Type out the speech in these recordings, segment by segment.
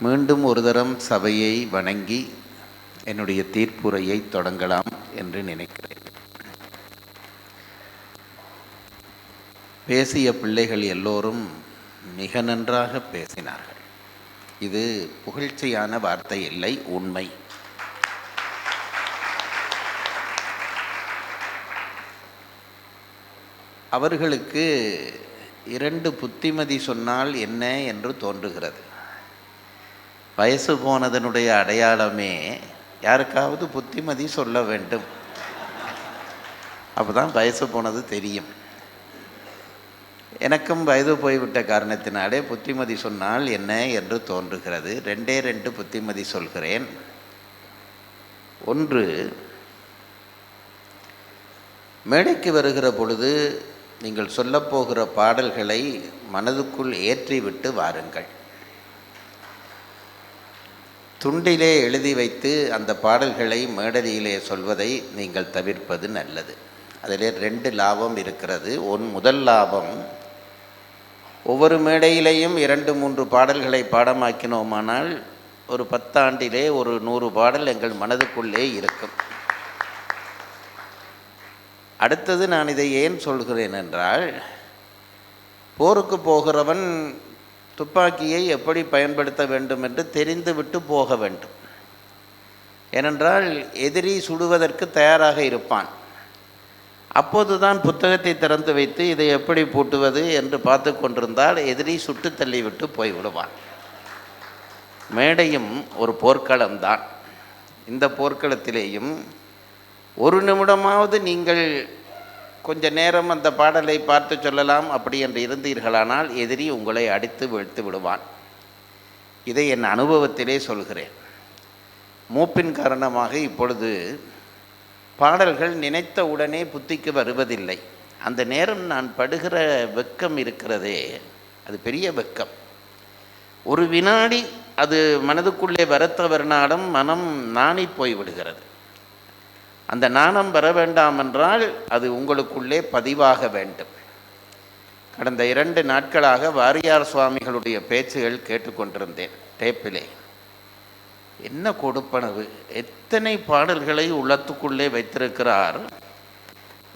மீண்டும் ஒரு தரம் சபையை வணங்கி என்னுடைய தீர்ப்புரையை தொடங்கலாம் என்று நினைக்கிறேன். பேசிய பிள்ளைகள் எல்லோரும் மிக நன்றாக பேசினார்கள். இது புகழ்ச்சியான வார்த்தை இல்லை, உண்மை. அவர்களுக்கு 2 புத்திமதி சொன்னால் என்ன என்று தோன்றுகிறது. வயசு போனதனுடைய அடையாளமே யாருக்காவது புத்திமதி சொல்ல வேண்டும். அப்போ தான் வயசு போனது தெரியும். எனக்கும் வயது போய்விட்ட காரணத்தினாலே புத்திமதி சொன்னால் என்ன என்று தோன்றுகிறது. 2 புத்திமதி சொல்கிறேன். ஒன்று, மேடைக்கு வருகிற பொழுது நீங்கள் சொல்லப்போகிற பாடல்களை மனதுக்குள் ஏற்றிவிட்டு வாருங்கள். துண்டிலே எழுதி வைத்து அந்த பாடல்களை மேடையிலே சொல்வதை நீங்கள் தவிர்ப்பது நல்லது. அதிலே 2 லாபம் இருக்கிறது. முதல் லாபம், ஒவ்வொரு மேடையிலேயும் 2-3 பாடல்களை பாடமாக்கினோமானால் ஒரு 10 ஆண்டிலே ஒரு 100 பாடல் எங்கள் மனதுக்குள்ளே இருக்கும். அடுத்தது, நான் இதை ஏன் சொல்கிறேன் என்றால், போருக்கு போகிறவன் துப்பாக்கியை எப்படி பயன்படுத்த வேண்டும் என்று தெரிந்துவிட்டு போக வேண்டும். ஏனென்றால் எதிரி சுடுவதற்கு தயாராக இருப்பான். அப்போதுதான் புத்தகத்தை திறந்து வைத்து இதை எப்படி பூட்டுவது என்று பார்த்து கொண்டிருந்தால் எதிரி சுட்டு தள்ளிவிட்டு போய்விடுவான். மேடையும் ஒரு போர்க்களம்தான். இந்த போர்க்களத்திலேயும் 1 நிமிடமாவது நீங்கள் கொஞ்ச நேரம் அந்த பாடலை பார்த்து சொல்லலாம் அப்படி என்று இருந்தீர்களானால் எதிரி உங்களை அடித்து வீழ்த்து விடுவான். இதை என் அனுபவத்திலே சொல்கிறேன். மூப்பின் காரணமாக இப்பொழுது பாடல்கள் நினைத்த உடனே புத்திக்கு வருவதில்லை. அந்த நேரம் நான் படுகிற வெட்கம் இருக்கிறதே, அது பெரிய வெட்கம். ஒரு வினாடி அது மனதுக்குள்ளே வரத்தவரினாலும் மனம் நாணி போய்விடுகிறது. அந்த நாணம் வர வேண்டாம் என்றால் அது உங்களுக்குள்ளே பதிவாக வேண்டும். கடந்த 2 நாட்களாக வாரியார் சுவாமிகளுடைய பேச்சுகள் கேட்டுக்கொண்டிருந்தேன் டேப்பிலே. என்ன கொடுப்பனவு! எத்தனை பாடல்களை உள்ளத்துக்குள்ளே வைத்திருக்கிறார்.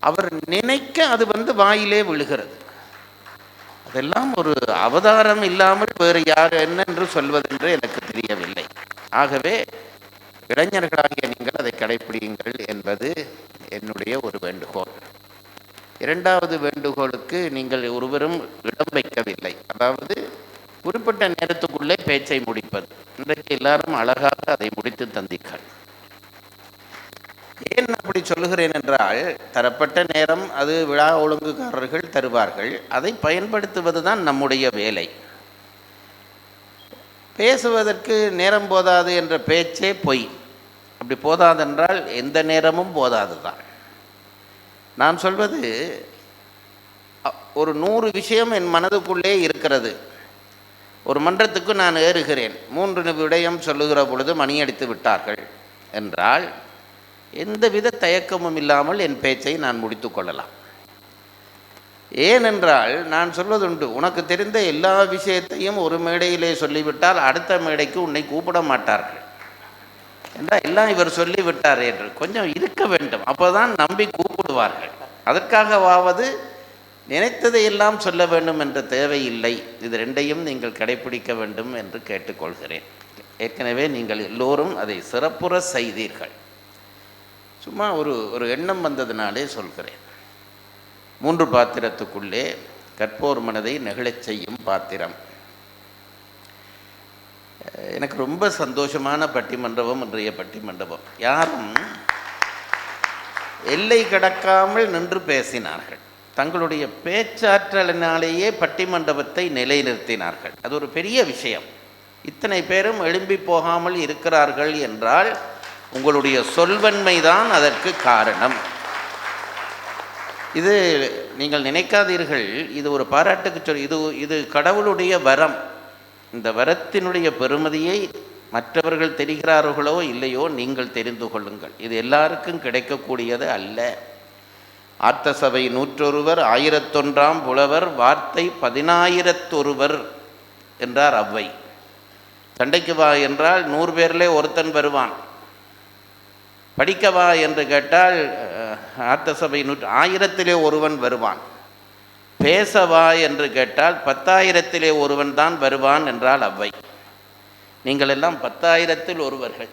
அவர் நினைக்க அது வாயிலே விழுகிறது. அதெல்லாம் ஒரு அவதாரம் இல்லாமல் வேறு யார் என்னென்று சொல்வதென்று எனக்கு தெரியவில்லை. ஆகவே இளைஞர்களாகிய நீங்கள் அதை கடைப்பிடியுங்கள் என்பது என்னுடைய ஒரு வேண்டுகோள். 2வது வேண்டுகோளுக்கு நீங்கள் ஒருவரும் இடம் வைக்கவில்லை. அதாவது குறிப்பிட்ட நேரத்துக்குள்ளே பேச்சை முடிப்பது. இன்றைக்கு எல்லாரும் அழகாக அதை முடித்து தந்தீர்கள். ஏன் அப்படி சொல்லுகிறேன் என்றால், தரப்பட்ட நேரம் அது விழா ஒழுங்குகாரர்கள் தருவார்கள். அதை பயன்படுத்துவது தான் நம்முடைய வேலை. பேசுவதற்கு நேரம் போதாது என்ற பேச்சே பொய். அப்படி போதாதென்றால் எந்த நேரமும் போதாது தான். நான் சொல்வது, ஒரு 100 விஷயம் என் மனதுக்குள்ளே இருக்கிறது. ஒரு மன்றத்துக்கு நான் ஏறுகிறேன். 3 விடயம் சொல்லுகிற பொழுது மணி அடித்து விட்டார்கள் என்றால் எந்தவித தயக்கமும் இல்லாமல் என் பேச்சை நான் முடித்து கொள்ளலாம். ஏனென்றால் நான் சொல்வதுண்டு, உனக்கு தெரிந்த எல்லா விஷயத்தையும் ஒரு மேடையிலே சொல்லிவிட்டால் அடுத்த மேடைக்கு உன்னை கூப்பிட மாட்டார்கள் என்றால் எல்லாம் இவர் சொல்லிவிட்டார் என்று கொஞ்சம் இருக்க வேண்டும். அப்போதான் நம்பி கூப்பிடுவார்கள். அதற்காகவாவது நினைத்ததை எல்லாம் சொல்ல வேண்டும் என்ற தேவை இல்லை. இது 2ஐயும் நீங்கள் கடைப்பிடிக்க வேண்டும் என்று கேட்டுக்கொள்கிறேன். ஏற்கனவே நீங்கள் எல்லோரும் அதை சிறப்புற செய்தீர்கள். சும்மா ஒரு எண்ணம் வந்ததினாலே சொல்கிறேன். 3 பாத்திரத்துக்குள்ளே கற்போர் மனதை நெகிழச் செய்யும் பாத்திரம். எனக்கு ரொம்ப சந்தோஷமான பட்டிமண்டபம் இன்றைய பட்டிமண்டபம். யாரும் எல்லை கடக்காமல் நின்று பேசினார்கள். தங்களுடைய பேச்சாற்றலினாலேயே பட்டிமண்டபத்தை நிலைநிறுத்தினார்கள். அது ஒரு பெரிய விஷயம். இத்தனை பேரும் எழும்பி போகாமல் இருக்கிறார்கள் என்றால் உங்களுடைய சொல்வன்மைதான் அதற்கு காரணம். இது நீங்கள் நினைக்காதீர்கள், இது ஒரு பாராட்டுக்கு இது கடவுளுடைய வரம். இந்த வரத்தினுடைய பெருமதியை மற்றவர்கள் தெரிகிறார்களோ இல்லையோ நீங்கள் தெரிந்து கொள்ளுங்கள். இது எல்லாருக்கும் கிடைக்கக்கூடியது அல்ல. ஆர்த்த சபை 101 1001 புலவர் வார்த்தை 10,000 என்றார் ஔவை. சண்டைக்கு வா என்றால் 100 பேரிலே ஒருத்தன் வருவான். படிக்க வா என்று கேட்டால் ஆர்த்த சபை 1000 ஒருவன் வருவான். பேசவா என்று கேட்டால் 10,000 ஒருவன் தான் வருவான் என்றால் அவ்வை. நீங்கள் எல்லாம் 10,000 ஒருவர்கள்.